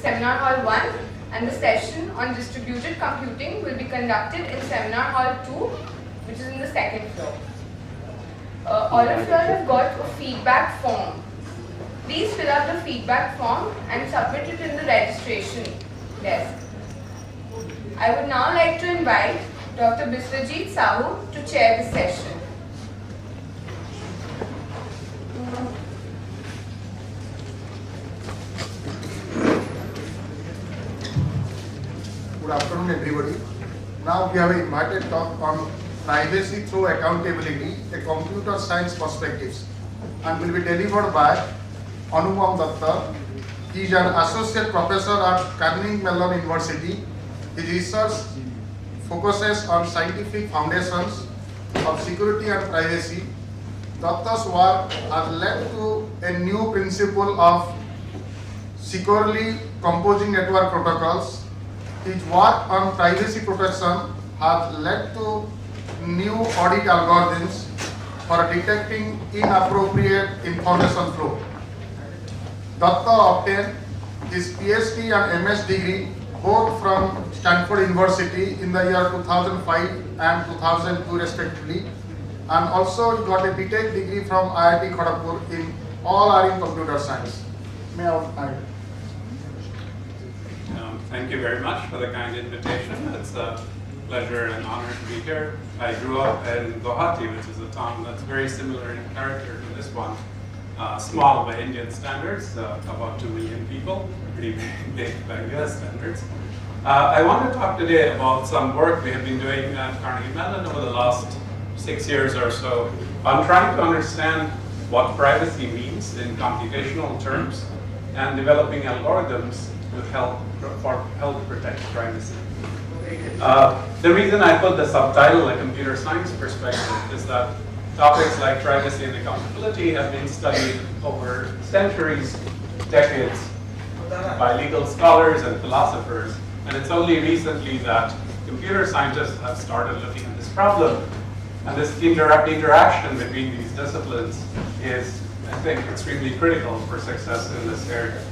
Seminar Hall 1, and the session on distributed computing will be conducted in Seminar Hall 2, which is in the second floor. All of you have got a feedback form. Please fill out the feedback form and submit it in the registration desk. I would now like to invite Dr. Biswajit Sahu to chair the session. Good afternoon, everybody. Now we have invited talk on privacy through accountability, a computer science perspectives, and will be delivered by Anupam Datta. He is an associate professor at Carnegie Mellon University. His research focuses on scientific foundations of security and privacy. Datta's work has led to a new principle of securely composing network protocols. His work on privacy protection has led to new audit algorithms for detecting inappropriate information flow. Datta obtained his PhD and MS degree both from Stanford University in the year 2005 and 2002 respectively, and also he got a BTech degree from IIT Kharagpur in all are in computer science. May I Thank you very much for the kind invitation. It's a pleasure and honor to be here. I grew up in Guwahati, which is a town that's very similar in character to this one. Small by Indian standards, about 2 million people, pretty big by US standards. I want to talk today about some work we have been doing at Carnegie Mellon over the last 6 years or so on trying to understand what privacy means in computational terms and developing algorithms with help protect privacy. The reason I put the subtitle a computer science perspective is that topics like privacy and accountability have been studied over centuries, decades by legal scholars and philosophers, and it's only recently that computer scientists have started looking at this problem. And this interaction between these disciplines is, I think, extremely critical for success in this area.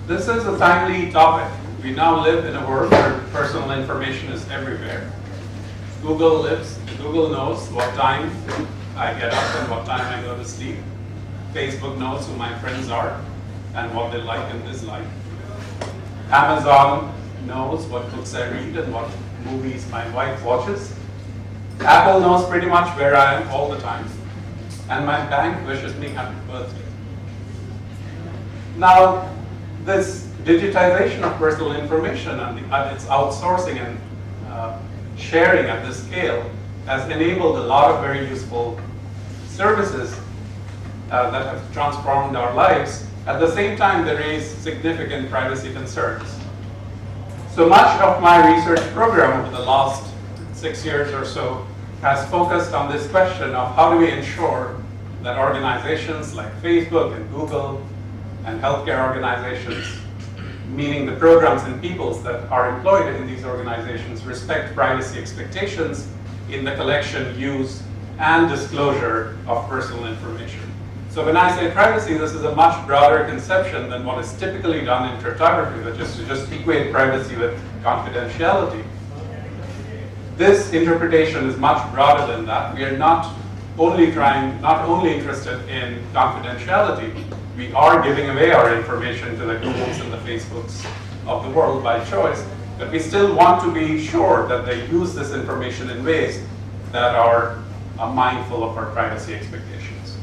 This is a timely topic. We now live in a world where personal information is everywhere. Google knows what time I get up and what time I go to sleep. Facebook knows who my friends are and what they like and dislike. Amazon knows what books I read and what movies my wife watches. Apple knows pretty much where I am all the time. And my bank wishes me happy birthday. Now, this digitization of personal information and its outsourcing and sharing at this scale has enabled a lot of very useful services that have transformed our lives. At the same time, they raise significant privacy concerns. So much of my research program over the last 6 years or so has focused on this question of how do we ensure that organizations like Facebook and Google and healthcare organizations, meaning the programs and peoples that are employed in these organizations, respect privacy expectations in the collection, use, and disclosure of personal information. So when I say privacy, this is a much broader conception than what is typically done in cryptography, which is to just equate privacy with confidentiality. This interpretation is much broader than that. We are not only interested in confidentiality. We are giving away our information to the Googles and the Facebooks of the world by choice, but we still want to be sure that they use this information in ways that are mindful of our privacy expectations.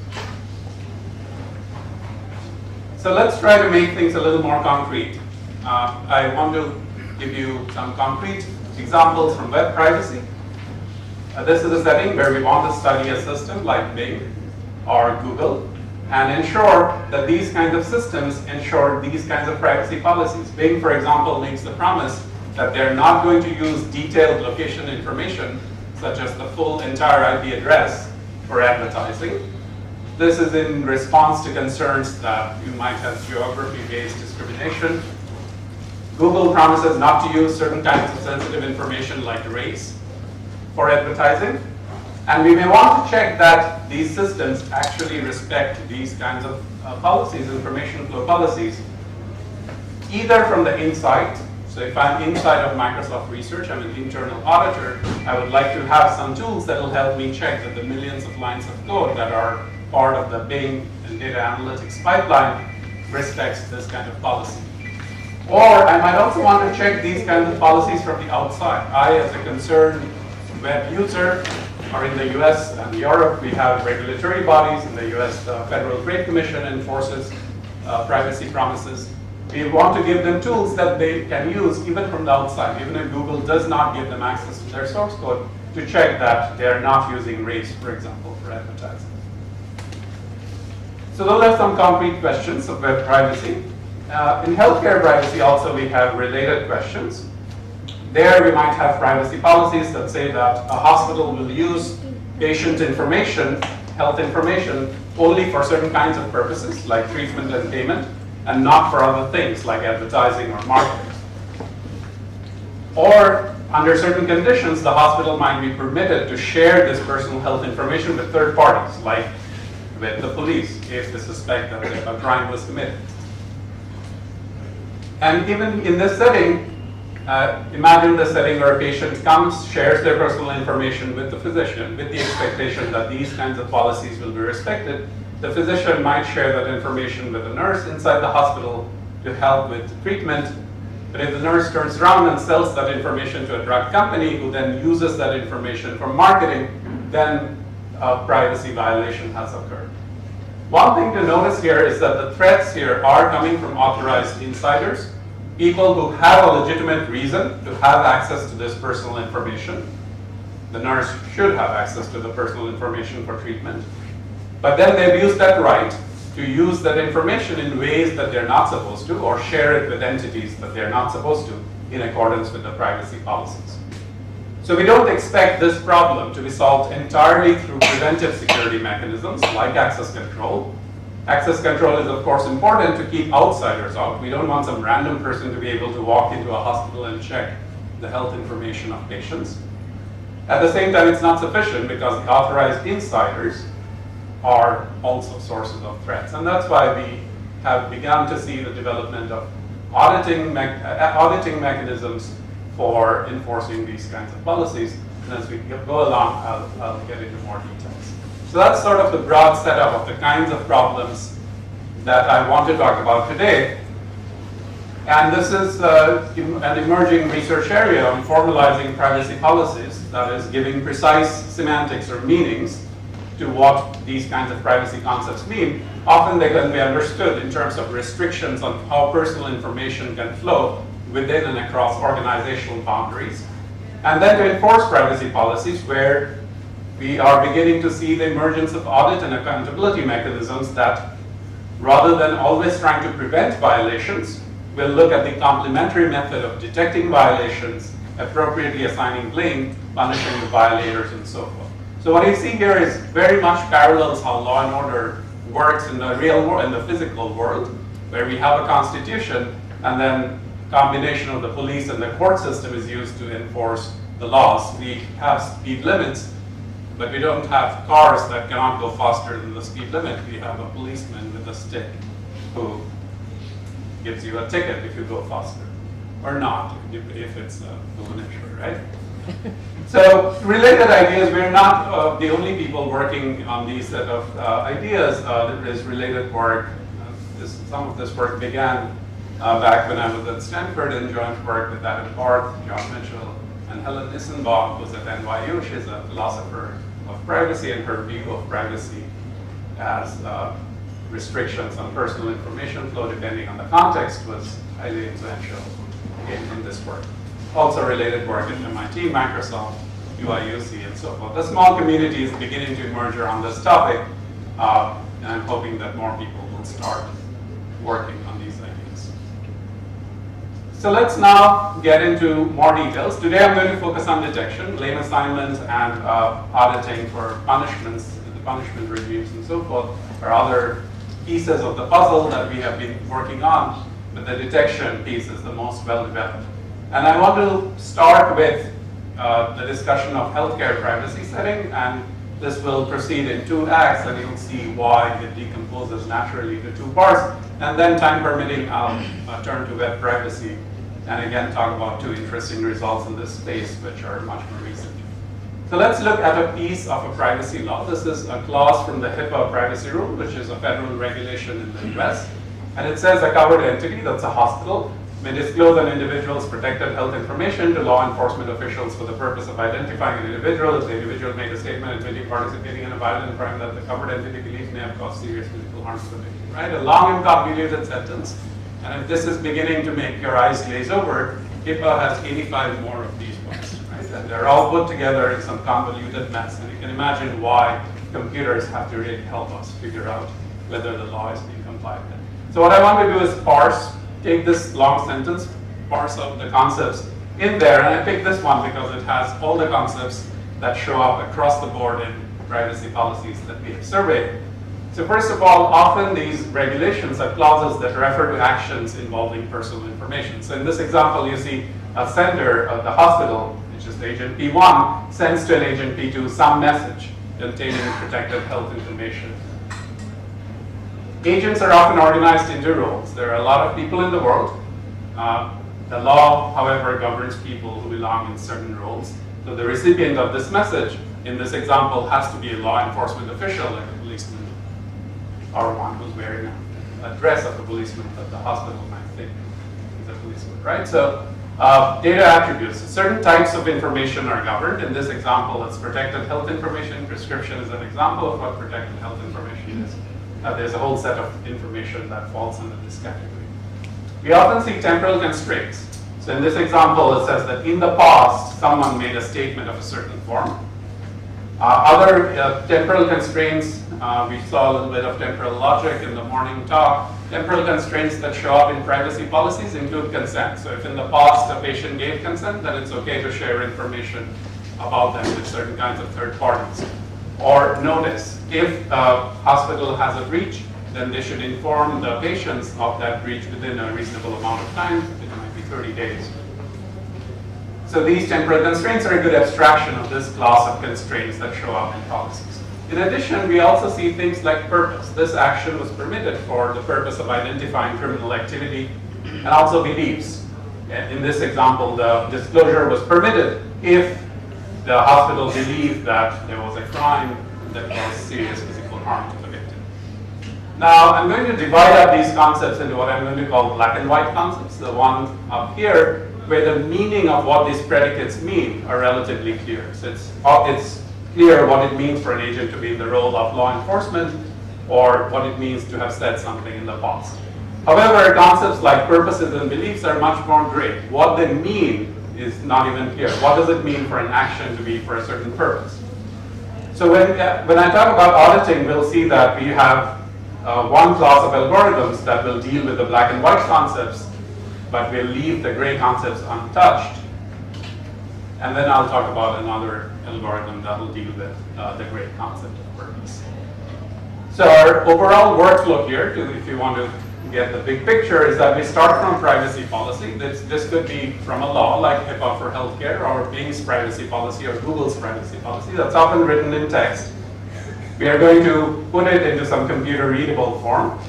So let's try to make things a little more concrete. I want to give you some concrete examples from web privacy. This is a setting where we want to study a system like Bing or Google and ensure that these kinds of systems ensure these kinds of privacy policies. Bing, for example, makes the promise that they're not going to use detailed location information, such as the full entire IP address, for advertising. This is in response to concerns that you might have geography-based discrimination. Google promises not to use certain kinds of sensitive information like race for advertising. And we may want to check that these systems actually respect these kinds of policies, information flow policies, either from the inside. So if I'm inside of Microsoft Research, I'm an internal auditor, I would like to have some tools that will help me check that the millions of lines of code that are part of the Bing and data analytics pipeline respects this kind of policy. Or I might also want to check these kinds of policies from the outside. I, as a concerned web user, or in the US and Europe, we have regulatory bodies. In the US, the Federal Trade Commission enforces privacy promises. We want to give them tools that they can use even from the outside, even if Google does not give them access to their source code, to check that they are not using race, for example, for advertising. So those are some concrete questions of web privacy. In healthcare privacy also we have related questions. There we might have privacy policies that say that a hospital will use patient information, health information, only for certain kinds of purposes like treatment and payment, and not for other things like advertising or marketing. Or under certain conditions, the hospital might be permitted to share this personal health information with third parties, like with the police, if they suspect that a crime was committed. And even in this setting, imagine the setting where a patient comes, shares their personal information with the physician, with the expectation that these kinds of policies will be respected. The physician might share that information with a nurse inside the hospital to help with treatment. But if the nurse turns around and sells that information to a drug company who then uses that information for marketing, then a privacy violation has occurred. One thing to notice here is that the threats here are coming from authorized insiders, people who have a legitimate reason to have access to this personal information. The nurse should have access to the personal information for treatment. But then they've used that right to use that information in ways that they're not supposed to, or share it with entities that they're not supposed to, in accordance with the privacy policies. So we don't expect this problem to be solved entirely through preventive security mechanisms like access control. Access control is of course important to keep outsiders out. We don't want some random person to be able to walk into a hospital and check the health information of patients. At the same time, it's not sufficient because the authorized insiders are also sources of threats. And that's why we have begun to see the development of auditing mechanisms for enforcing these kinds of policies. And as we go along, I'll get into more details. So that's sort of the broad setup of the kinds of problems that I want to talk about today. And this is an emerging research area on formalizing privacy policies, that is, giving precise semantics or meanings to what these kinds of privacy concepts mean. Often they can be understood in terms of restrictions on how personal information can flow within and across organizational boundaries. And then to enforce privacy policies where we are beginning to see the emergence of audit and accountability mechanisms that, rather than always trying to prevent violations, will look at the complementary method of detecting violations, appropriately assigning blame, punishing the violators, and so forth. So what you see here is very much parallels how law and order works in the real world, in the physical world, where we have a constitution and then combination of the police and the court system is used to enforce the laws. We have speed limits, but we don't have cars that cannot go faster than the speed limit. We have a policeman with a stick who gives you a ticket if you go faster, or not, if it's a miniature, right? So related ideas, we're not the only people working on these set of ideas. There is related work. Some of this work began back when I was at Stanford in joint work with Adam Barth, John Mitchell, and Helen Nissenbaum, who's at NYU. She's a philosopher of privacy, and her view of privacy as restrictions on personal information flow depending on the context was highly influential in this work. Also related work at MIT, Microsoft, UIUC, and so forth. The small community is beginning to emerge around this topic, and I'm hoping that more people will start working on these ideas. So let's now get into more details. Today I'm going to focus on detection, blame assignment, and auditing for punishments, the punishment regimes, and so forth, are other pieces of the puzzle that we have been working on, but the detection piece is the most well developed. And I want to start with the discussion of healthcare privacy setting and This will proceed in 2 acts, and you'll see why it decomposes naturally into 2 parts. And then, time permitting, I'll turn to web privacy and again talk about 2 interesting results in this space, which are much more recent. So let's look at a piece of a privacy law. This is a clause from the HIPAA privacy rule, which is a federal regulation in the US. And it says a covered entity, that's a hospital, may disclose an individual's protected health information to law enforcement officials for the purpose of identifying an individual if the individual made a statement admitting participating in a violent crime that the covered entity believes may have caused serious physical harm to the victim. Right? A long and convoluted sentence. And if this is beginning to make your eyes glaze over, HIPAA has 85 more of these ones. Right? And they're all put together in some convoluted mess. And you can imagine why computers have to really help us figure out whether the law is being complied with. So what I want to do is parse, take this long sentence, parse out the concepts in there, and I picked this one because it has all the concepts that show up across the board in privacy policies that we have surveyed. So first of all, often these regulations have clauses that refer to actions involving personal information. So in this example, you see a sender of the hospital, which is the agent P1, sends to an agent P2 some message containing protected health information. Agents are often organized into roles. There are a lot of people in the world. The law, however, governs people who belong in certain roles. So the recipient of this message, in this example, has to be a law enforcement official, like a policeman, or one who's wearing a dress of a policeman that the hospital might think is a policeman, right? So data attributes. Certain types of information are governed. In this example, it's protected health information. Prescription is an example of what protected health information is. There's a whole set of information that falls under this category. We often see temporal constraints. So in this example, it says that in the past, someone made a statement of a certain form. Other temporal constraints, we saw a little bit of temporal logic in the morning talk. Temporal constraints that show up in privacy policies include consent. So if in the past a patient gave consent, then it's okay to share information about them with certain kinds of third parties. Or notice, if a hospital has a breach, then they should inform the patients of that breach within a reasonable amount of time. It might be 30 days. So these temporal constraints are a good abstraction of this class of constraints that show up in policies. In addition, we also see things like purpose. This action was permitted for the purpose of identifying criminal activity and also beliefs. In this example, the disclosure was permitted if the hospital believed that there was a crime that caused serious physical harm to the victim. Now, I'm going to divide up these concepts into what I'm going to call black and white concepts. The one up here, where the meaning of what these predicates mean are relatively clear. So it's clear what it means for an agent to be in the role of law enforcement, or what it means to have said something in the past. However, concepts like purposes and beliefs are much more gray. What they mean is not even clear. What does it mean for an action to be for a certain purpose? So when I talk about auditing, we'll see that we have one class of algorithms that will deal with the black and white concepts, but we'll leave the gray concepts untouched. And then I'll talk about another algorithm that will deal with the gray concept of purpose. So our overall workflow here, if you want to get the big picture, is that we start from privacy policy. This could be from a law like HIPAA for healthcare, or Bing's privacy policy, or Google's privacy policy. That's often written in text. We are going to put it into some computer readable form.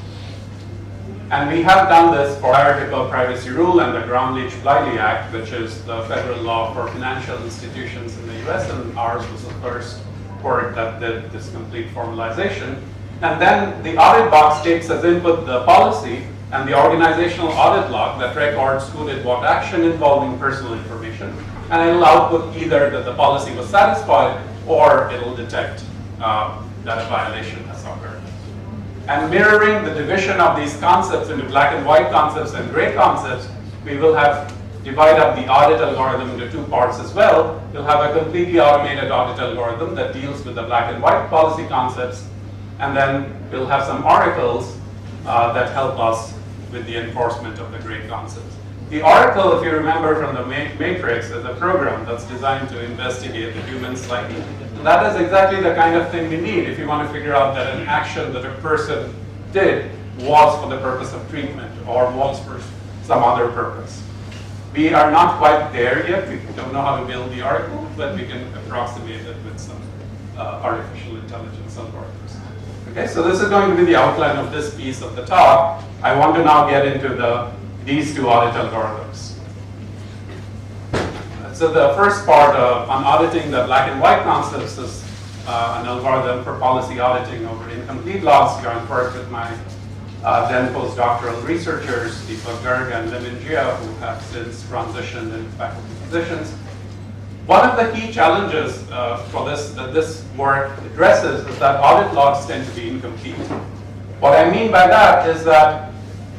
And we have done this for our HIPAA privacy rule and the Ground-Leach-Bliley Act, which is the federal law for financial institutions in the US, and ours was the first court that did this complete formalization. And then the audit box takes as input the policy and the organizational audit log that records who did what action involving personal information. And it'll output either that the policy was satisfied, or it'll detect that a violation has occurred. And mirroring the division of these concepts into black and white concepts and gray concepts, we will have divide up the audit algorithm into 2 parts as well. You'll have a completely automated audit algorithm that deals with the black and white policy concepts. And then we'll have some oracles that help us with the enforcement of the gray concepts. The oracle, if you remember from the Matrix, is a program that's designed to investigate the human psyche. And that is exactly the kind of thing we need if you want to figure out that an action that a person did was for the purpose of treatment or was for some other purpose. We are not quite there yet. We don't know how to build the oracle, but we can approximate it with some artificial intelligence algorithms. Okay, so this is going to be the outline of this piece of the talk. I want to now get into these two audit algorithms. So the first part on auditing the black and white concepts is an algorithm for policy auditing over incomplete logs, joint work with my then postdoctoral researchers, Deepak Garg and Lim Jia, who have since transitioned into faculty positions. One of the key challenges for this work addresses is that audit logs tend to be incomplete. What I mean by that is that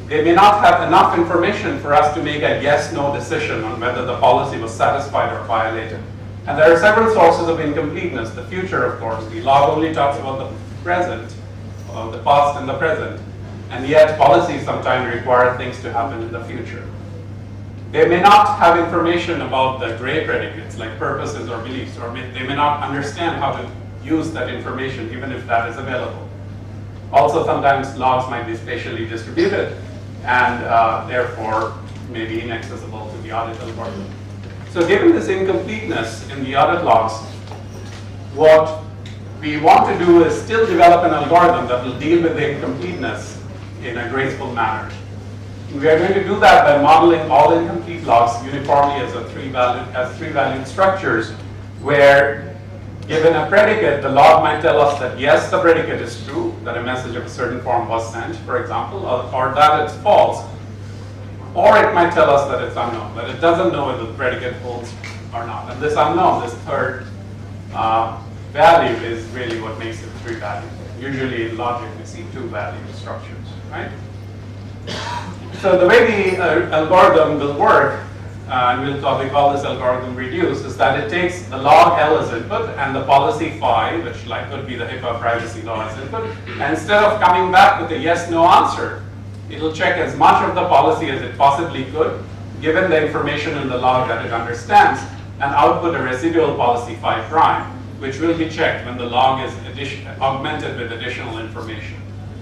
they may not have enough information for us to make a yes-no decision on whether the policy was satisfied or violated. And there are several sources of incompleteness. The future, of course, the log only talks about the present, the past and the present. And yet policies sometimes require things to happen in the future. They may not have information about the gray predicates, like purposes or beliefs, or they may not understand how to use that information, even if that is available. Also, sometimes logs might be spatially distributed, and therefore may be inaccessible to the audit algorithm. So given this incompleteness in the audit logs, what we want to do is still develop an algorithm that will deal with the incompleteness in a graceful manner. We are going to do that by modeling all incomplete logs uniformly as three-valued structures, where given a predicate, the log might tell us that yes, the predicate is true, that a message of a certain form was sent, for example, or that it's false, or it might tell us that it's unknown, that it doesn't know whether the predicate holds or not. And this unknown, this third value, is really what makes it three-valued. Usually in logic, we see two-valued structures, right? So the way the algorithm will work, and we call this algorithm reduce, is that it takes the log L as input and the policy phi, which could be the HIPAA privacy law as input, and instead of coming back with a yes/no answer, it'll check as much of the policy as it possibly could, given the information in the log that it understands, and output a residual policy phi prime, which will be checked when the log is augmented with additional information,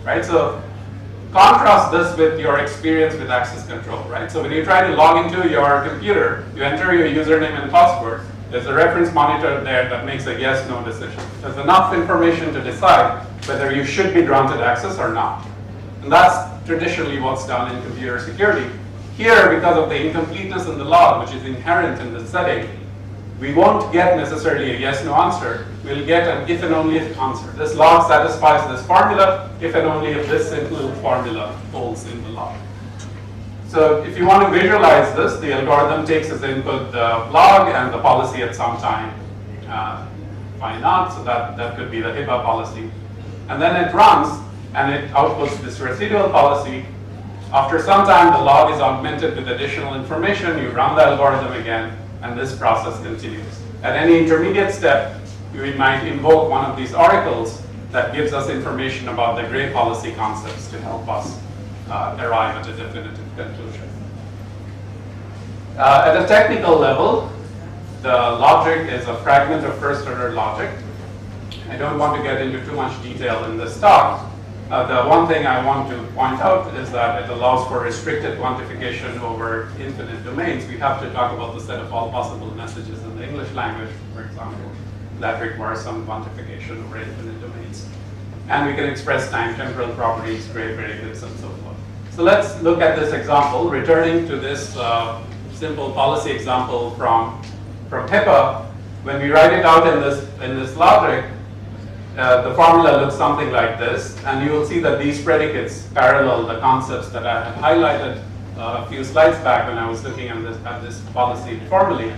right? So contrast this with your experience with access control, right? So when you try to log into your computer, you enter your username and password. There's a reference monitor there that makes a yes/no decision. There's enough information to decide whether you should be granted access or not. And that's traditionally what's done in computer security. Here, because of the incompleteness in the log, which is inherent in the setting, we won't get necessarily a yes/no answer. We'll get an if and only if answer. This log satisfies this formula if and only if this simple formula holds in the log. So if you want to visualize this, the algorithm takes as input the log and the policy at some time, phi naught, so that could be the HIPAA policy. And then it runs and it outputs this residual policy. After some time, the log is augmented with additional information. You run the algorithm again, and this process continues. At any intermediate step, we might invoke one of these oracles that gives us information about the gray policy concepts to help us arrive at a definitive conclusion. At a technical level, the logic is a fragment of first-order logic. I don't want to get into too much detail in this talk. The one thing I want to point out is that it allows for restricted quantification over infinite domains. We have to talk about the set of all possible messages in the English language, for example, that requires some quantification over infinite domains. And we can express time-temporal properties, gray predicates, and so forth. So let's look at this example, returning to this simple policy example from HIPAA. When we write it out in this logic, the formula looks something like this, and you will see that these predicates parallel the concepts that I had highlighted a few slides back when I was looking at this policy formally.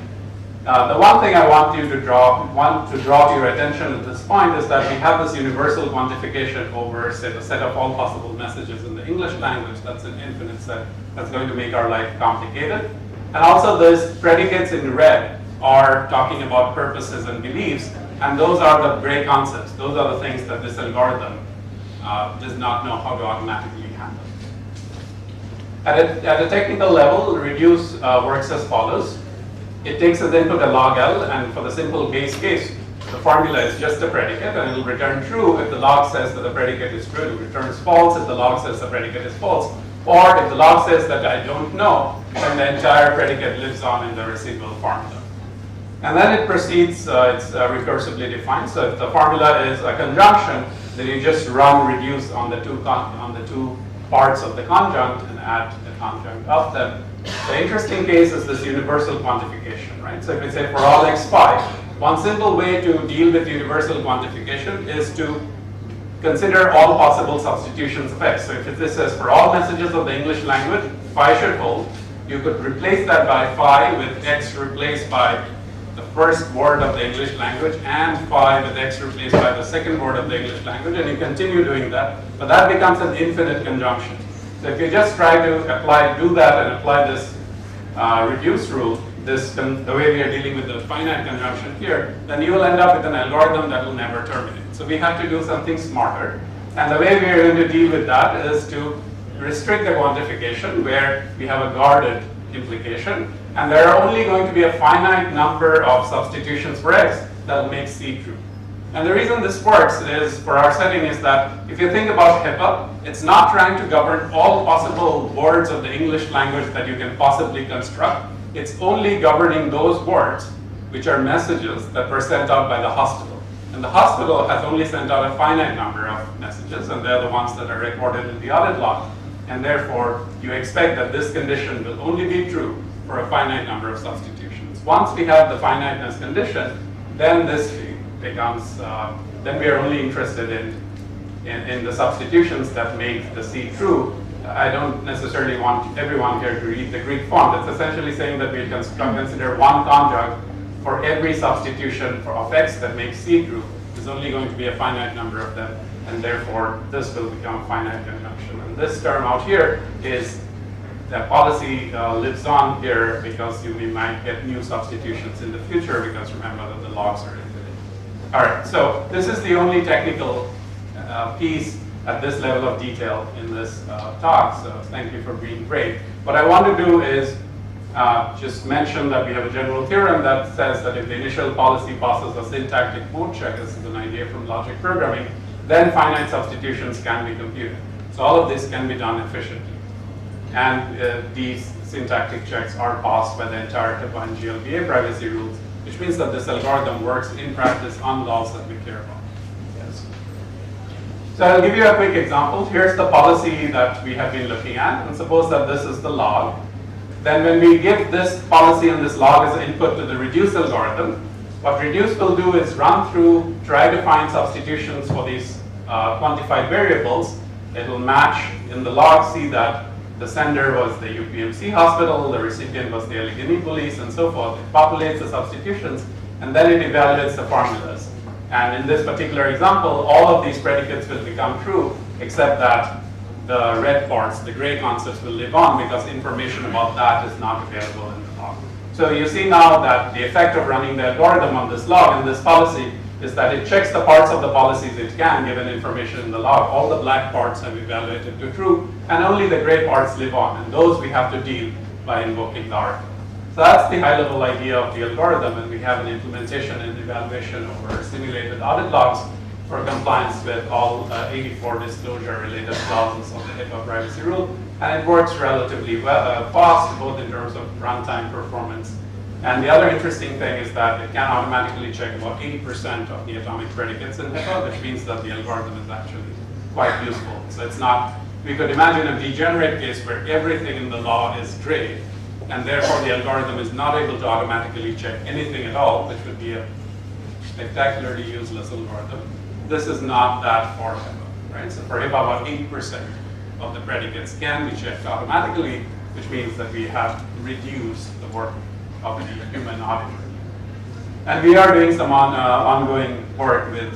The one thing I want to draw to your attention at this point is that we have this universal quantification over, say, the set of all possible messages in the English language. That's an infinite set. That's going to make our life complicated. And also those predicates in red are talking about purposes and beliefs, and those are the gray concepts. Those are the things that this algorithm does not know how to automatically handle. At a technical level, reduce works as follows. It takes as input a log L, and for the simple base case, the formula is just a predicate, and it will return true if the log says that the predicate is true. It returns false if the log says the predicate is false. Or if the log says that I don't know, then the entire predicate lives on in the residual formula. And then it proceeds, it's recursively defined. So if the formula is a conjunction, then you just run reduce on the two parts of the conjunct and add the conjunct of them. The interesting case is this universal quantification, right? So if we say for all x phi, one simple way to deal with universal quantification is to consider all possible substitutions of x. So if this says for all messages of the English language, phi should hold, you could replace that by phi with x replaced by the first word of the English language and phi with x replaced by the second word of the English language, and you continue doing that, but that becomes an infinite conjunction. So if you just try to do that and apply this reduce rule, the way we are dealing with the finite conjunction here, then you will end up with an algorithm that will never terminate. So we have to do something smarter, and the way we are going to deal with that is to restrict the quantification where we have a guarded implication, and there are only going to be a finite number of substitutions for x that will make C true. And the reason this works is, for our setting, is that if you think about HIPAA, it's not trying to govern all possible words of the English language that you can possibly construct. It's only governing those words which are messages that were sent out by the hospital. And the hospital has only sent out a finite number of messages, and they're the ones that are recorded in the audit log. And therefore, you expect that this condition will only be true for a finite number of substitutions. Once we have the finiteness condition, then this becomes, then we are only interested in the substitutions that make the C true. I don't necessarily want everyone here to read the Greek font. It's essentially saying that we can consider one conjunct for every substitution of x that makes C true. There's only going to be a finite number of them, and therefore this will become a finite conjunction. And this term out here is that policy lives on here because we might get new substitutions in the future, because remember that the logs are infinite. All right, so this is the only technical piece at this level of detail in this talk, so thank you for being brave. What I want to do is just mention that we have a general theorem that says that if the initial policy passes a syntactic mode check, this is an idea from logic programming, then finite substitutions can be computed. So all of this can be done efficiently. And these syntactic checks are passed by the entire HIPAA and GLBA privacy rules, which means that this algorithm works in practice on laws that we care about. Yes. So I'll give you a quick example. Here's the policy that we have been looking at, and suppose that this is the log. Then when we give this policy and this log as an input to the reduce algorithm, what reduce will do is run through, try to find substitutions for these quantified variables. It will match in the log, see that the sender was the UPMC hospital, the recipient was the Allegheny police, and so forth. It populates the substitutions, and then it evaluates the formulas. And in this particular example, all of these predicates will become true, except that the red parts, the gray concepts, will live on because information about that is not available in the log. So you see now that the effect of running the algorithm on this log and this policy is that it checks the parts of the policies it can given information in the log. All the black parts have evaluated to true, and only the gray parts live on, and those we have to deal by invoking the oracle. So that's the high-level idea of the algorithm, and we have an implementation and evaluation over simulated audit logs for compliance with all 84 disclosure-related clauses of the HIPAA privacy rule, and it works relatively well, fast, both in terms of runtime performance. And the other interesting thing is that it can automatically check about 80% of the atomic predicates in HIPAA, which means that the algorithm is actually quite useful. So it's not, we could imagine a degenerate case where everything in the law is gray, and therefore the algorithm is not able to automatically check anything at all, which would be a spectacularly useless algorithm. This is not that for HIPAA, right? So for HIPAA, about 80% of the predicates can be checked automatically, which means that we have reduced the work of the human auditor. And we are doing some ongoing work with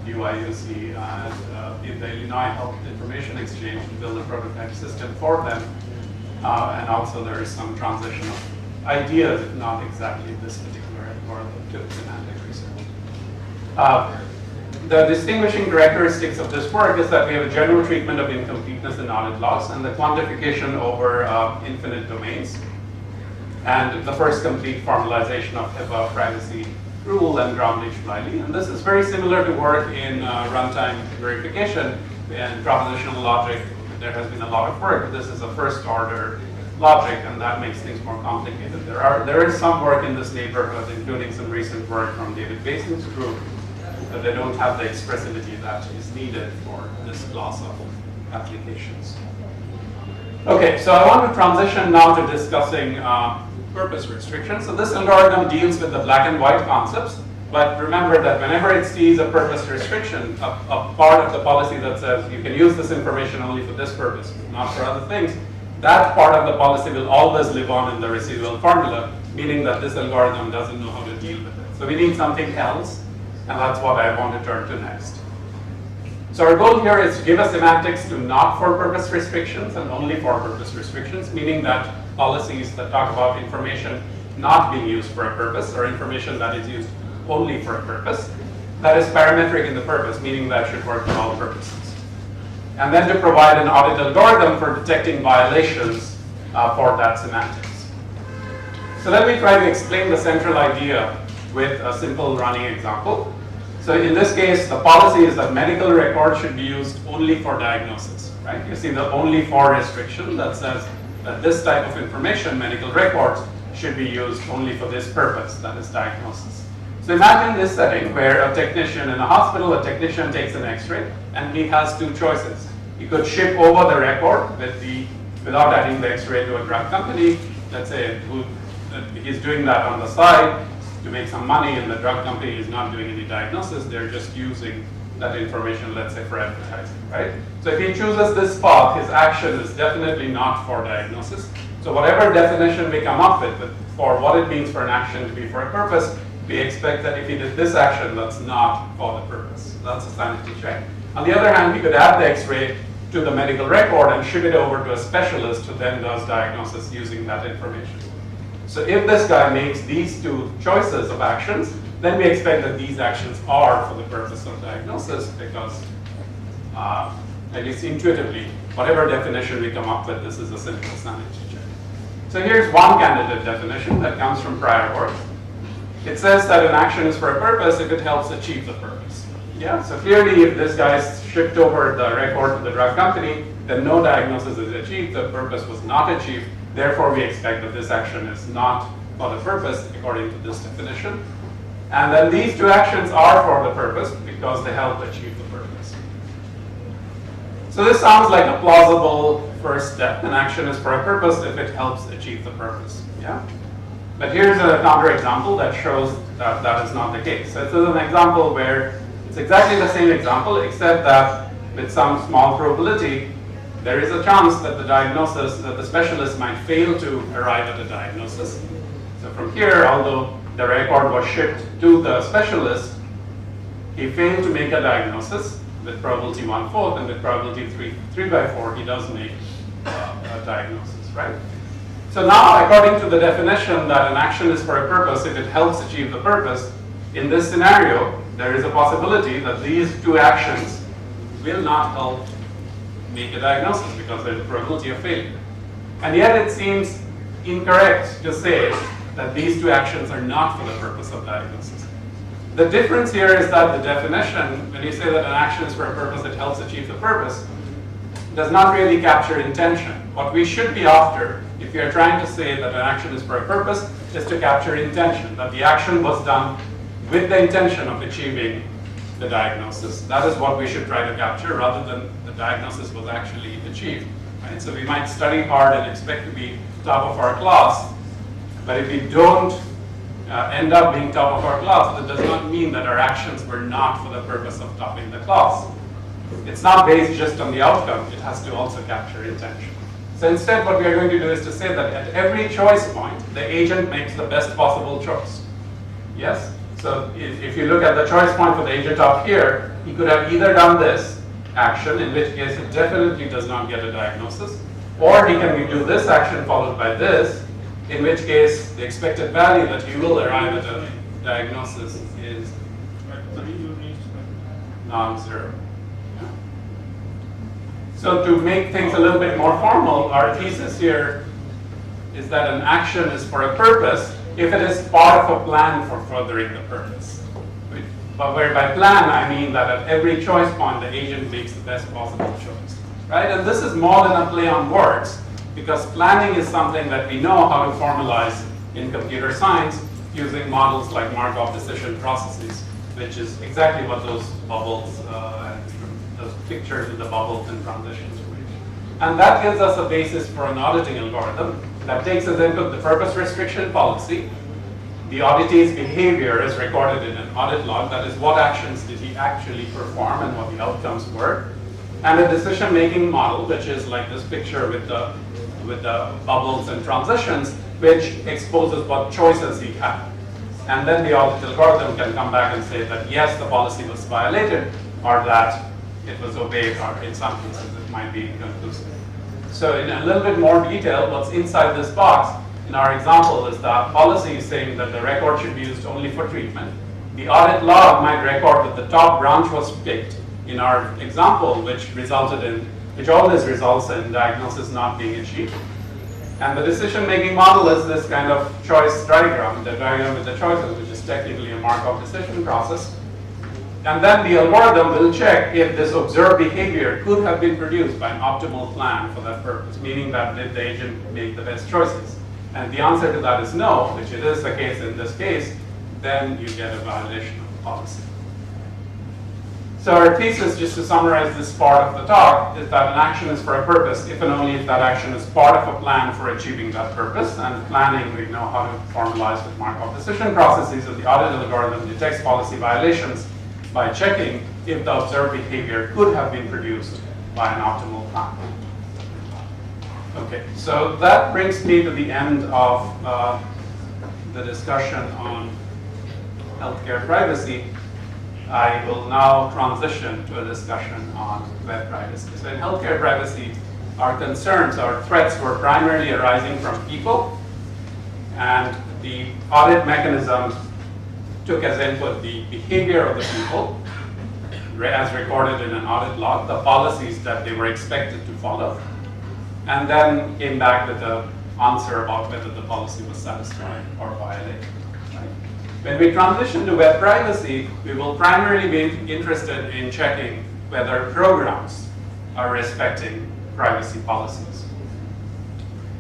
UIUC and in the Illinois Health Information Exchange to build a prototype system for them. And also there is some transition of ideas, if not exactly this particular algorithm, to semantic research. The distinguishing characteristics of this work is that we have a general treatment of incompleteness in audit logs and the quantification over infinite domains, and the first complete formalization of HIPAA privacy rule and ground-leaf-Wiley. And this is very similar to work in runtime verification and propositional logic. There has been a lot of work. This is a first-order logic, and that makes things more complicated. There is some work in this neighborhood, including some recent work from David Basin's group, but they don't have the expressivity that is needed for this class of applications. Okay, so I want to transition now to discussing purpose restrictions. So this algorithm deals with the black and white concepts, but remember that whenever it sees a purpose restriction, a part of the policy that says you can use this information only for this purpose, not for other things, that part of the policy will always live on in the residual formula, meaning that this algorithm doesn't know how to deal with it. So we need something else, and that's what I want to turn to next. So our goal here is to give a semantics to not for purpose restrictions and only for purpose restrictions, meaning that policies that talk about information not being used for a purpose or information that is used only for a purpose, that is parametric in the purpose, meaning that should work for all purposes. And then to provide an audit algorithm for detecting violations for that semantics. So let me try to explain the central idea with a simple running example. So in this case, the policy is that medical records should be used only for diagnosis, right? You see the only for restriction that says that this type of information, medical records, should be used only for this purpose, that is diagnosis. So imagine this setting where a technician in a hospital, a technician takes an X-ray, and he has two choices. He could ship over the record without adding the X-ray to a drug company. Let's say he's doing that on the side to make some money, and the drug company is not doing any diagnosis. They're just using that information, let's say, for advertising, right? So if he chooses this path, his action is definitely not for diagnosis. So whatever definition we come up with for what it means for an action to be for a purpose, we expect that if he did this action, that's not for the purpose. That's a sanity check. On the other hand, he could add the X-ray to the medical record and ship it over to a specialist who then does diagnosis using that information. So if this guy makes these two choices of actions, then we expect that these actions are for the purpose of diagnosis because, at least intuitively, whatever definition we come up with, this is a simple sanity check. So here's one candidate definition that comes from prior work. It says that an action is for a purpose if it helps achieve the purpose. Yeah, so clearly if this guy's shipped over the record to the drug company, then no diagnosis is achieved, the purpose was not achieved, therefore we expect that this action is not for the purpose according to this definition. And then these two actions are for the purpose because they help achieve the purpose. So this sounds like a plausible first step. An action is for a purpose if it helps achieve the purpose. Yeah? But here's a counterexample that shows that that is not the case. So this is an example where it's exactly the same example, except that with some small probability, there is a chance that the specialist might fail to arrive at a diagnosis. So from here, although the record was shipped to the specialist, he failed to make a diagnosis with probability 1/4, and with probability 3/4, he does make a diagnosis, right? So now, according to the definition that an action is for a purpose if it helps achieve the purpose, in this scenario, there is a possibility that these two actions will not help make a diagnosis because there's a probability of failure. And yet it seems incorrect to say that these two actions are not for the purpose of diagnosis. The difference here is that the definition, when you say that an action is for a purpose that helps achieve the purpose, does not really capture intention. What we should be after, if you're trying to say that an action is for a purpose, is to capture intention, that the action was done with the intention of achieving the diagnosis. That is what we should try to capture rather than the diagnosis was actually achieved. Right? So we might study hard and expect to be top of our class, but if we don't end up being top of our class, that does not mean that our actions were not for the purpose of topping the class. It's not based just on the outcome, it has to also capture intention. So instead what we are going to do is to say that at every choice point, the agent makes the best possible choice. Yes? So if you look at the choice point for the agent up here, he could have either done this action, in which case it definitely does not get a diagnosis, or he can do this action followed by this, in which case the expected value that he will arrive at a diagnosis is non-zero. So to make things a little bit more formal, our thesis here is that an action is for a purpose if it is part of a plan for furthering the purpose. But where by plan I mean that at every choice point the agent makes the best possible choice. Right? And this is more than a play on words. because planning is something that we know how to formalize in computer science using models like Markov decision processes, which is exactly what those bubbles, those pictures with the bubbles and transitions were. And that gives us a basis for an auditing algorithm that takes as input the purpose restriction policy. The auditee's behavior is recorded in an audit log, that is, what actions did he actually perform and what the outcomes were. And a decision-making model, which is like this picture with the bubbles and transitions, which exposes what choices he had. And then the audit algorithm can come back and say that yes, the policy was violated, or that it was obeyed, or in some cases it might be inconclusive. So in a little bit more detail, what's inside this box in our example is that policy is saying that the record should be used only for treatment. The audit log might record that the top branch was picked in our example, which always results in diagnosis not being achieved. And the decision-making model is this kind of choice diagram, the diagram with the choices, which is technically a Markov decision process. And then the algorithm will check if this observed behavior could have been produced by an optimal plan for that purpose, meaning that did the agent make the best choices? And the answer to that is no, which it is the case in this case, then you get a violation of the policy. So our thesis, just to summarize this part of the talk, is that an action is for a purpose if and only if that action is part of a plan for achieving that purpose. And planning, we know how to formalize with Markov decision processes, and the audit algorithm detects policy violations by checking if the observed behavior could have been produced by an optimal plan. Okay, so that brings me to the end of the discussion on healthcare privacy. I will now transition to a discussion on web privacy. So in healthcare privacy, our concerns, our threats were primarily arising from people, and the audit mechanisms took as input the behavior of the people, as recorded in an audit log, the policies that they were expected to follow, and then came back with the answer about whether the policy was satisfied or violated. Right? When we transition to web privacy, we will primarily be interested in checking whether programs are respecting privacy policies.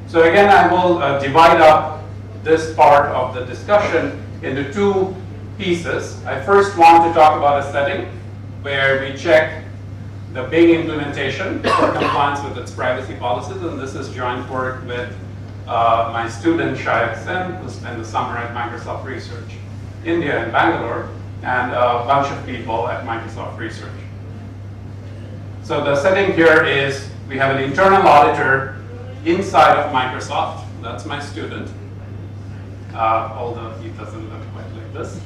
So again, I will divide up this part of the discussion into two pieces. I first want to talk about a setting where we check the Bing implementation for compliance with its privacy policies, and this is joint work with my student Shayad Sen, who spent the summer at Microsoft Research India in Bangalore, and a bunch of people at Microsoft Research. So the setting here is we have an internal auditor inside of Microsoft. That's my student, although he doesn't look quite like this.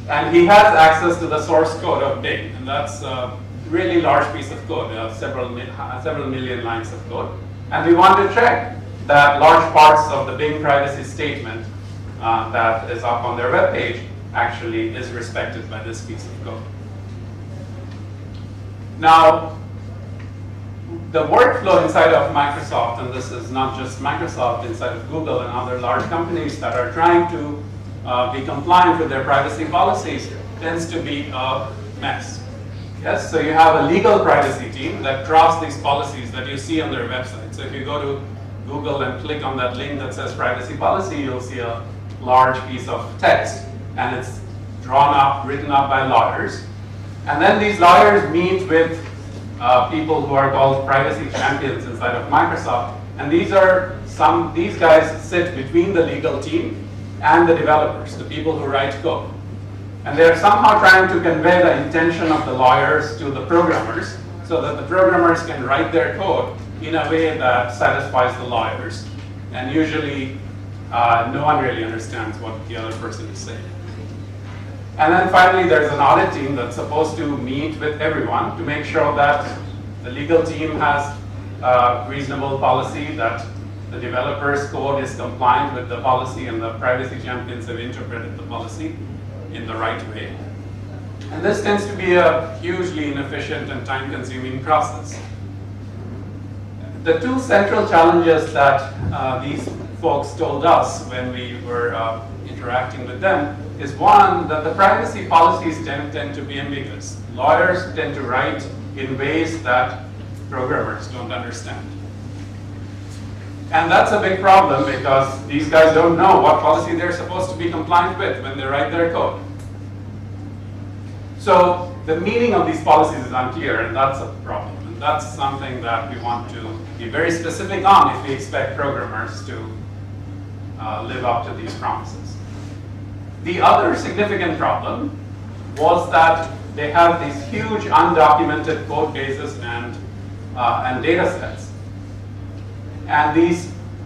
And he has access to the source code of Bing, and that's a really large piece of code, several million lines of code. And we want to check that large parts of the Bing privacy statement that is up on their web page actually is respected by this piece of code. Now, the workflow inside of Microsoft, and this is not just Microsoft, inside of Google and other large companies that are trying to be compliant with their privacy policies, tends to be a mess. Yes, so you have a legal privacy team that drafts these policies that you see on their website. So if you go to Google and click on that link that says privacy policy, you'll see a large piece of text, and it's drawn up, written up by lawyers. And then these lawyers meet with people who are called privacy champions inside of Microsoft. And these guys sit between the legal team and the developers, the people who write code. And they're somehow trying to convey the intention of the lawyers to the programmers so that the programmers can write their code in a way that satisfies the lawyers. And usually, no one really understands what the other person is saying. And then finally, there's an audit team that's supposed to meet with everyone to make sure that the legal team has reasonable policy, that the developer's code is compliant with the policy, and the privacy champions have interpreted the policy in the right way. And this tends to be a hugely inefficient and time-consuming process. The two central challenges that these folks told us when we were interacting with them is one, that the privacy policies tend to be ambiguous. Lawyers tend to write in ways that programmers don't understand. And that's a big problem because these guys don't know what policy they're supposed to be compliant with when they write their code. So the meaning of these policies is unclear, and that's a problem. And that's something that we want to be very specific on if we expect programmers to live up to these promises. The other significant problem was that they have these huge undocumented code bases and data sets. And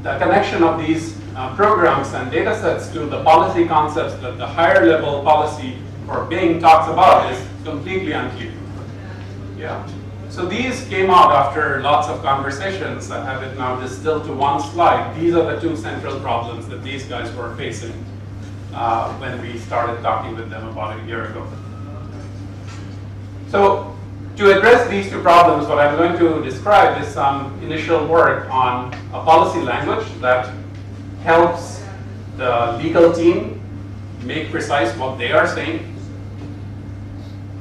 the connection of these programs and data sets to the policy concepts that the higher level policy for Bing talks about is completely unclear. Yeah. So these came out after lots of conversations. I have it now distilled to one slide. These are the two central problems that these guys were facing when we started talking with them about a year ago. So to address these two problems, what I'm going to describe is some initial work on a policy language that helps the legal team make precise what they are saying,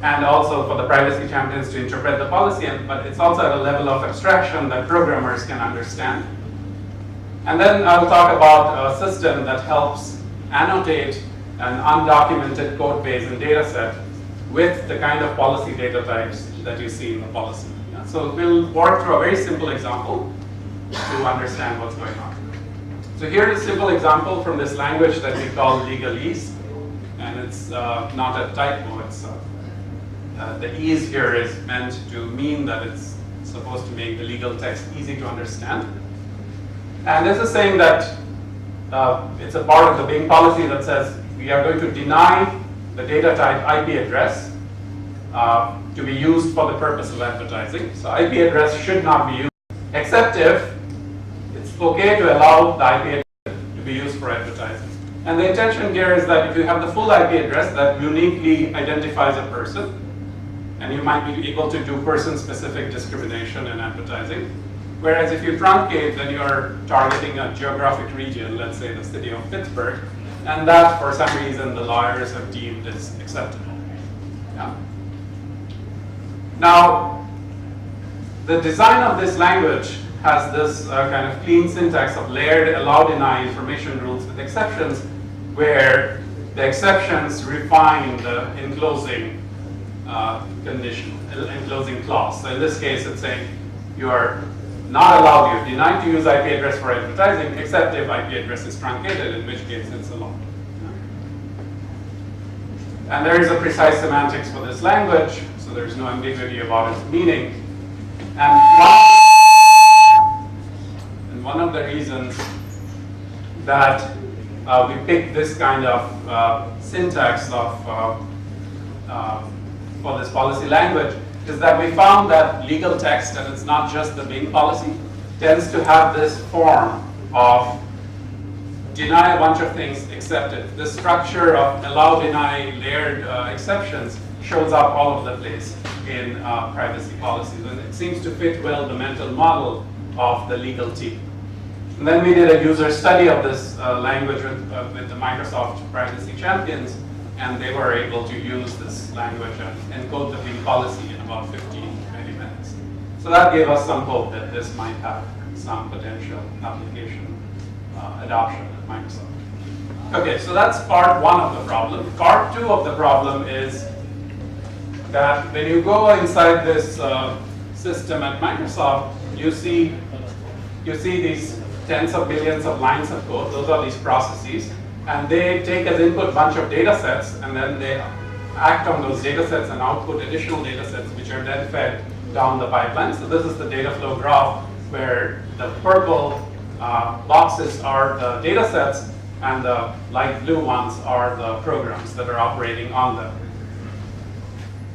and also for the privacy champions to interpret the policy, but it's also at a level of abstraction that programmers can understand. And then I'll talk about a system that helps annotate an undocumented code base and data set with the kind of policy data types that you see in the policy. Yeah? So we'll work through a very simple example to understand what's going on. So here's a simple example from this language that we call legalese, and it's not a typo. It's the ease here is meant to mean that it's supposed to make the legal text easy to understand. And this is saying that it's a part of the Bing policy that says we are going to deny the data type IP address to be used for the purpose of advertising. So IP address should not be used, except if it's okay to allow the IP address to be used for advertising. And the intention here is that if you have the full IP address that uniquely identifies a person, and you might be able to do person-specific discrimination in advertising. Whereas if you truncate, then you're targeting a geographic region, let's say the city of Pittsburgh, and that, for some reason, the lawyers have deemed is acceptable. Yeah. Now, the design of this language has this kind of clean syntax of layered allow-deny information rules with exceptions, where the exceptions refine the enclosing condition, enclosing clause. So in this case, it's saying you are not allowed, you're denied to use IP address for advertising, except if IP address is truncated, in which case it's allowed. And there is a precise semantics for this language, so there's no ambiguity about its meaning. And one of the reasons that we picked this kind of syntax of for this policy language is that we found that legal text, and it's not just the Bing policy, tends to have this form of deny a bunch of things except it. The structure of allow, deny, layered exceptions shows up all over the place in privacy policies, and it seems to fit well the mental model of the legal team. And then we did a user study of this language with the Microsoft privacy champions, and they were able to use this language and encode the Bing policy in about 15-20 minutes. So that gave us some hope that this might have some potential application adoption at Microsoft. Okay, so that's part one of the problem. Part two of the problem is that when you go inside this system at Microsoft, you see these tens of millions of lines of code. Those are these processes. And they take as input a bunch of data sets, and then they act on those data sets and output additional data sets, which are then fed down the pipeline. So this is the data flow graph, where the purple boxes are the data sets, and the light blue ones are the programs that are operating on them.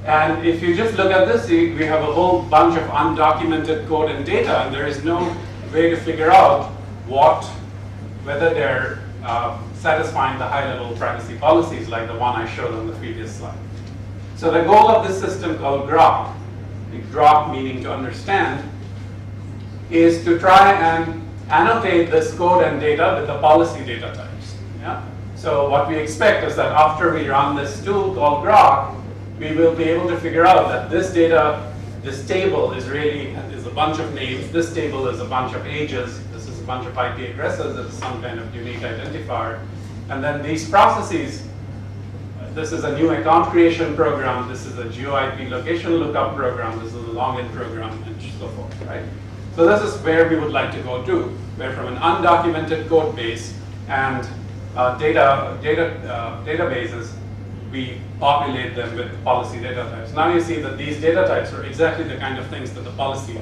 And if you just look at this, we have a whole bunch of undocumented code and data, and there is no way to figure out whether they're satisfying the high-level privacy policies like the one I showed on the previous slide. So the goal of this system called GROP, GROP meaning to understand, is to try and annotate this code and data with the policy data types. Yeah? So what we expect is that after we run this tool called GROP, we will be able to figure out that this data, this table is a bunch of names, this table is a bunch of ages, this is a bunch of IP addresses as some kind of unique identifier. And then these processes, this is a new account creation program, this is a geo-IP location lookup program, this is a login program, and so forth, right? So this is where we would like to go to, where from an undocumented code base and databases, we populate them with policy data types. Now you see that these data types are exactly the kind of things that the policy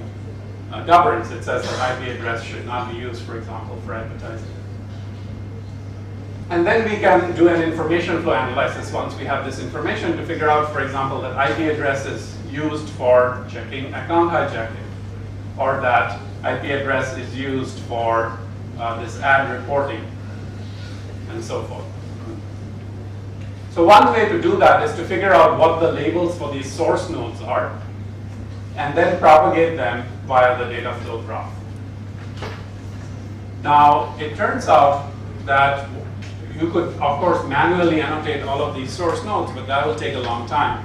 governs. It says that IP address should not be used, for example, for advertising. And then we can do an information flow analysis once we have this information to figure out, for example, that IP address is used for checking account hijacking, or that IP address is used for this ad reporting, and so forth. So one way to do that is to figure out what the labels for these source nodes are, and then propagate them via the data flow graph. Now, it turns out that you could, of course, manually annotate all of these source nodes, but that will take a long time.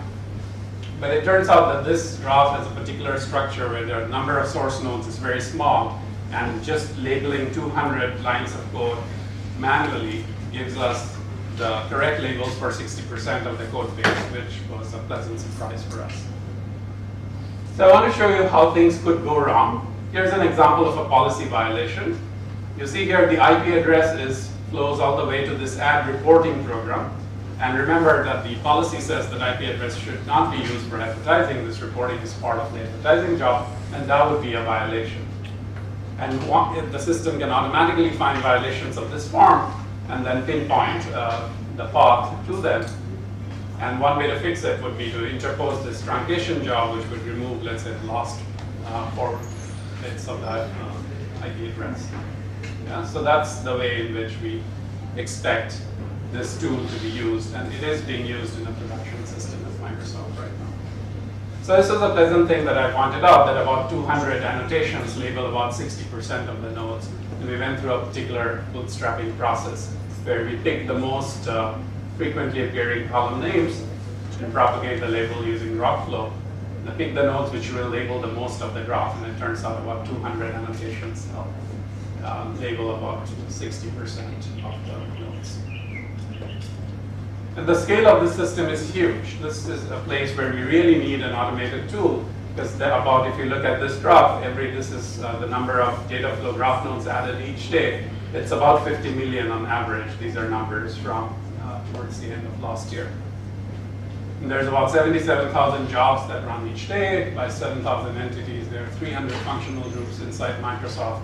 But it turns out that this graph has a particular structure where the number of source nodes is very small, and just labeling 200 lines of code manually gives us the correct labels for 60% of the code base, which was a pleasant surprise for us. So I want to show you how things could go wrong. Here's an example of a policy violation. You see here the IP address flows all the way to this ad reporting program. And remember that the policy says that IP address should not be used for advertising. This reporting is part of the advertising job, and that would be a violation. And the system can automatically find violations of this form and then pinpoint the path to them. And one way to fix it would be to interpose this truncation job, which would remove, let's say, the last 4 bits of that IP address. Yeah, so that's the way in which we expect this tool to be used, and it is being used in a production system at Microsoft right now. So this is a pleasant thing that I pointed out, that about 200 annotations label about 60% of the nodes. And we went through a particular bootstrapping process where we picked the most frequently appearing column names and propagate the label using graph flow. And pick the nodes which will label the most of the graph, and it turns out about 200 annotations label about 60% of the nodes. And the scale of the system is huge. This is a place where we really need an automated tool, because if you look at this graph, this is the number of data flow graph nodes added each day. It's about 50 million on average. These are numbers from towards the end of last year. And there's about 77,000 jobs that run each day by 7,000 entities. There are 300 functional groups inside Microsoft,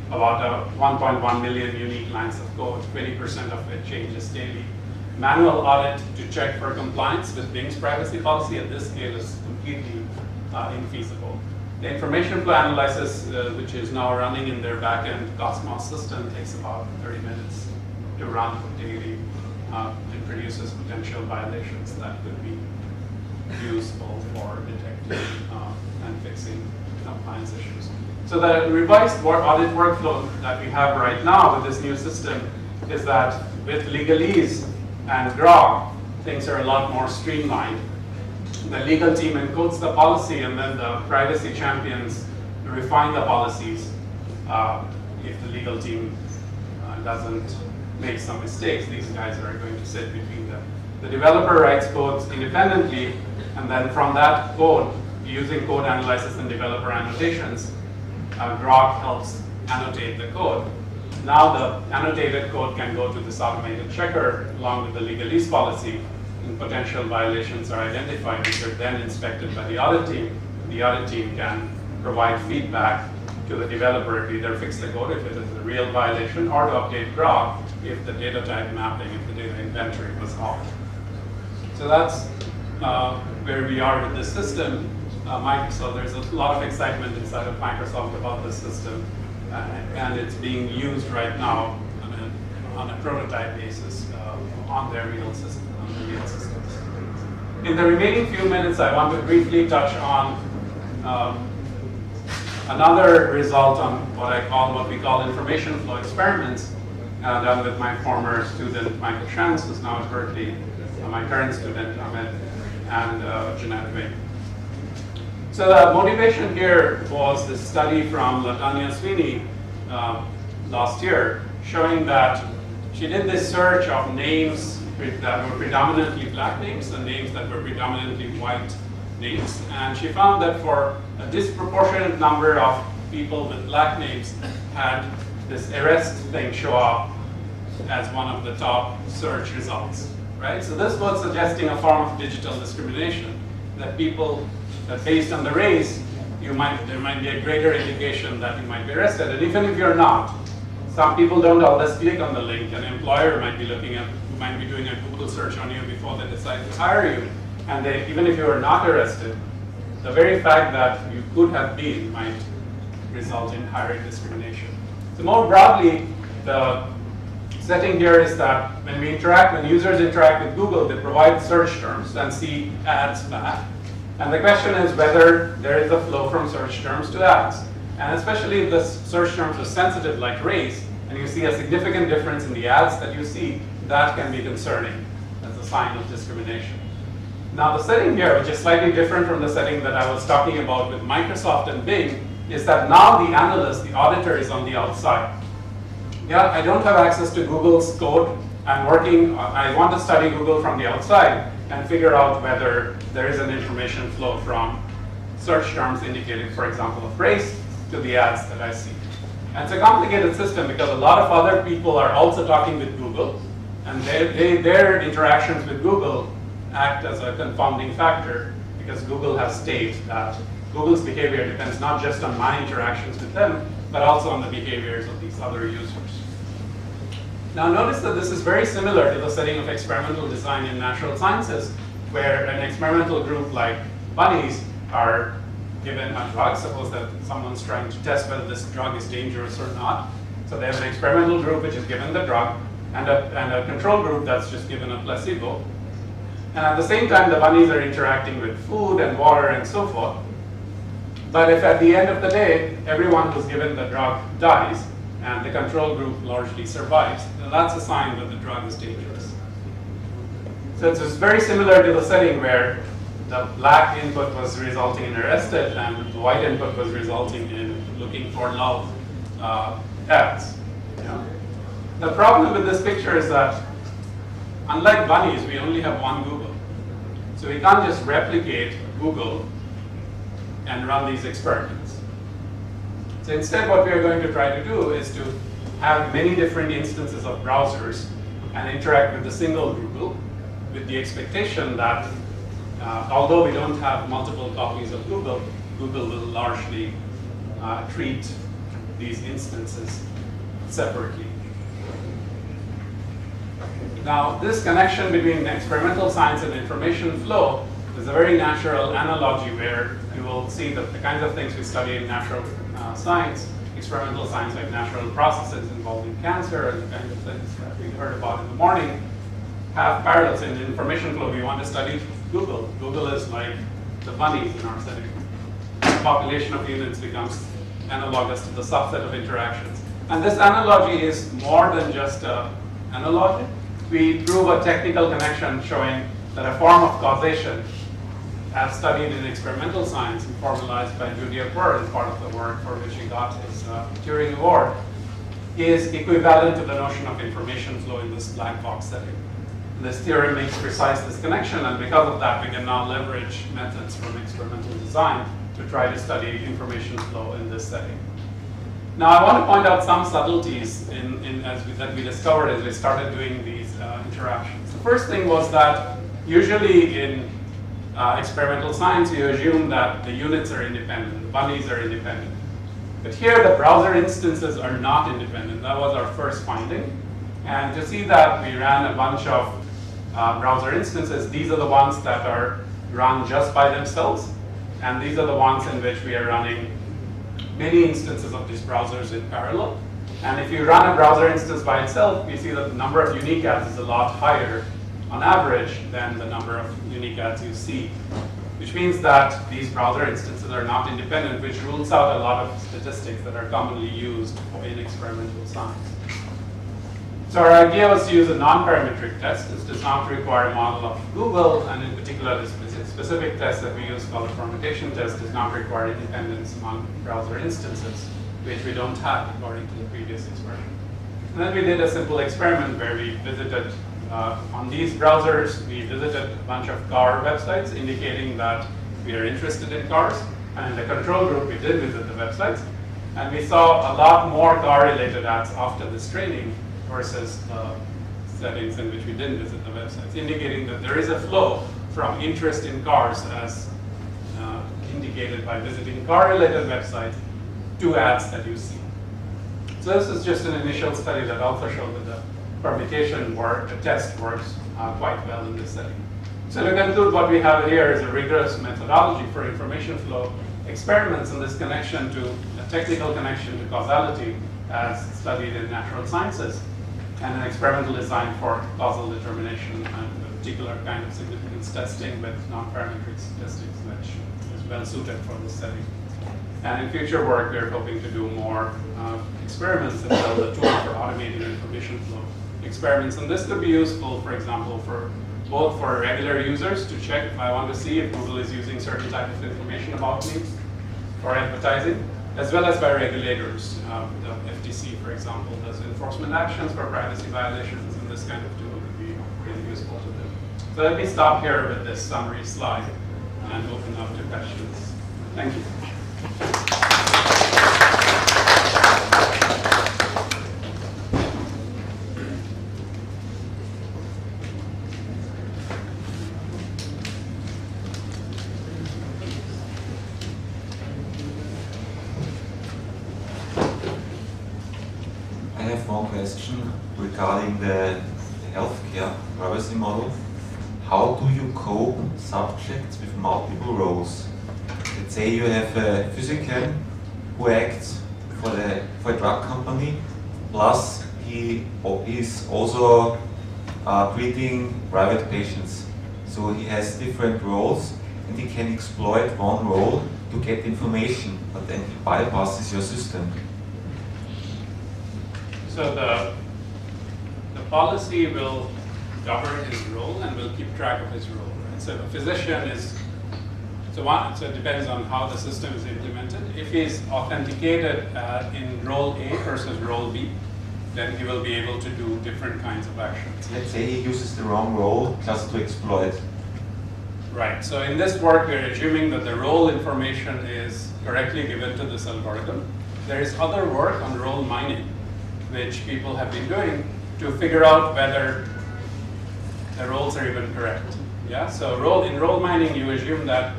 about 1.1 million unique lines of code, 20% of it changes daily. Manual audit to check for compliance with Bing's privacy policy at this scale is completely infeasible. The information flow analysis, which is now running in their backend Cosmos system, takes about 30 minutes to run daily and produces potential violations that could be useful for detecting and fixing compliance issues. So the revised audit workflow that we have right now with this new system is that with legalese and grok, things are a lot more streamlined. The legal team encodes the policy, and then the privacy champions refine the policies if the legal team doesn't make some mistakes. These guys are going to sit between them. The developer writes codes independently, and then from that code, using code analysis and developer annotations, grok helps annotate the code. Now the annotated code can go to this automated checker along with the legalese policy, and potential violations are identified, which are then inspected by the audit team. The audit team can provide feedback to the developer to either fix the code if it is a real violation, or to update grok if the data type mapping, if the data inventory was off. So that's where we are with this system. So there's a lot of excitement inside of Microsoft about this system, and it's being used right now on a prototype basis on their real system, on the real systems. In the remaining few minutes, I want to briefly touch on another result on what we call information flow experiments, done with my former student Michael Schantz, who's now at Berkeley, my current student Ahmed, and Jeanette Wing. So the motivation here was this study from Latanya Sweeney, last year, showing that she did this search of names that were predominantly black names and names that were predominantly white names. And she found that for a disproportionate number of people with black names had this arrest thing show up as one of the top search results, right? So this was suggesting a form of digital discrimination, that people, that based on the race, there might be a greater indication that you might be arrested. And even if you're not, some people don't always click on the link. An employer might be might be doing a Google search on you before they decide to hire you. And even if you are not arrested, the very fact that you could have been might result in higher discrimination. So more broadly, the setting here is that when users interact with Google, they provide search terms and see ads back. And the question is whether there is a flow from search terms to ads. And especially if the search terms are sensitive like race, and you see a significant difference in the ads that you see, that can be concerning as a sign of discrimination. Now the setting here, which is slightly different from the setting that I was talking about with Microsoft and Bing, is that now the analyst, the auditor, is on the outside. Yeah, I don't have access to Google's code. I want to study Google from the outside and figure out whether there is an information flow from search terms indicating, for example, of race to the ads that I see. And it's a complicated system because a lot of other people are also talking with Google, and their interactions with Google act as a confounding factor because Google has stated that Google's behavior depends not just on my interactions with them, but also on the behaviors of these other users. Now notice that this is very similar to the setting of experimental design in natural sciences, where an experimental group like bunnies are given a drug. Suppose that someone's trying to test whether this drug is dangerous or not. So they have an experimental group which is given the drug, and a control group that's just given a placebo. And at the same time, the bunnies are interacting with food and water and so forth. But if at the end of the day, everyone who's given the drug dies, and the control group largely survives, then that's a sign that the drug is dangerous. So it's very similar to the setting where the black input was resulting in arrested and the white input was resulting in looking for love ads. Yeah. The problem with this picture is that unlike bunnies, we only have one Google. So we can't just replicate Google and run these experiments. So instead what we are going to try to do is to have many different instances of browsers and interact with a single Google with the expectation that although we don't have multiple copies of Google, Google will largely treat these instances separately. Now this connection between experimental science and information flow is a very natural analogy where you will see that the kinds of things we study in natural science, experimental science like natural processes involving cancer and the kinds of things that we heard about in the morning have parallels in information flow. We want to study Google. Google is like the bunnies in our setting. The population of units becomes analogous to the subset of interactions. And this analogy is more than just an analogy. We prove a technical connection showing that a form of causation, as studied in experimental science and formalized by Judea Burr as part of the work for which he got his Turing Award, is equivalent to the notion of information flow in this black box setting. This theorem makes precise this connection, and because of that, we can now leverage methods from experimental design to try to study information flow in this setting. Now, I want to point out some subtleties that we discovered as we started doing these interactions. The first thing was that usually in experimental science, you assume that the units are independent, the bunnies are independent. But here, the browser instances are not independent. That was our first finding. And to see that, we ran a bunch of browser instances. These are the ones that are run just by themselves. And these are the ones in which we are running many instances of these browsers in parallel. And if you run a browser instance by itself, you see that the number of unique ads is a lot higher on average than the number of unique ads you see, which means that these browser instances are not independent, which rules out a lot of statistics that are commonly used in experimental science. So our idea was to use a non-parametric test. This does not require a model of Google, and in particular, the specific test that we use called the permutation test does not require independence among browser instances. which we don't have according to the previous expression. And then we did a simple experiment where we visited, on these browsers, we visited a bunch of car websites indicating that we are interested in cars. And in the control group, we did visit the websites. And we saw a lot more car-related ads after this training versus the settings in which we didn't visit the websites, indicating that there is a flow from interest in cars as indicated by visiting car-related websites to ads that you see. So this is just an initial study that also showed that the permutation work, the test works quite well in this setting. So to conclude, what we have here is a rigorous methodology for information flow, experiments in this connection to a technical connection to causality as studied in natural sciences, and an experimental design for causal determination and a particular kind of significance testing with non-parametric statistics, which is well suited for this setting. And in future work, we're hoping to do more experiments that build a tool for automating information flow experiments. And this could be useful, for example, for both for regular users to check if I want to see if Google is using certain type of information about me for advertising, as well as by regulators. The FTC, for example, does enforcement actions for privacy violations, and this kind of tool would be really useful to them. So let me stop here with this summary slide and open up to questions. Thank you. I have one question regarding the healthcare privacy model. How do you cope subjects with multiple roles? Let's say you have a physician who acts for a drug company, plus he is also treating private patients. So he has different roles, and he can exploit one role to get information, but then he bypasses your system. So the policy will govern his role and will keep track of his role. Right? So a physician is, so it depends on how the system is implemented. If he's authenticated in role A versus role B, then he will be able to do different kinds of actions. Let's say he uses the wrong role just to exploit. Right, so in this work, we're assuming that the role information is correctly given to this algorithm. There is other work on role mining, which people have been doing to figure out whether the roles are even correct. Yeah, so in role mining, you assume that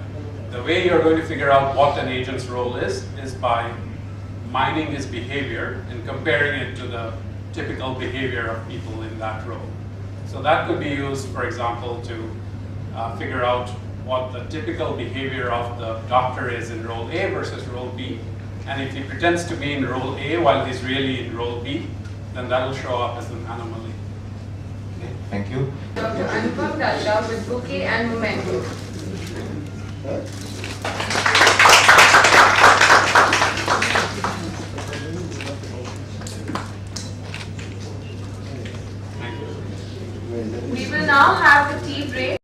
the way you're going to figure out what an agent's role is by mining his behavior and comparing it to the typical behavior of people in that role. So that could be used, for example, to figure out what the typical behavior of the doctor is in role A versus role B. And if he pretends to be in role A while he's really in role B, then that will show up as an anomaly. Okay, thank you. Dr. Anupam Datta with Bouquet and Momentum. We will now have the tea break.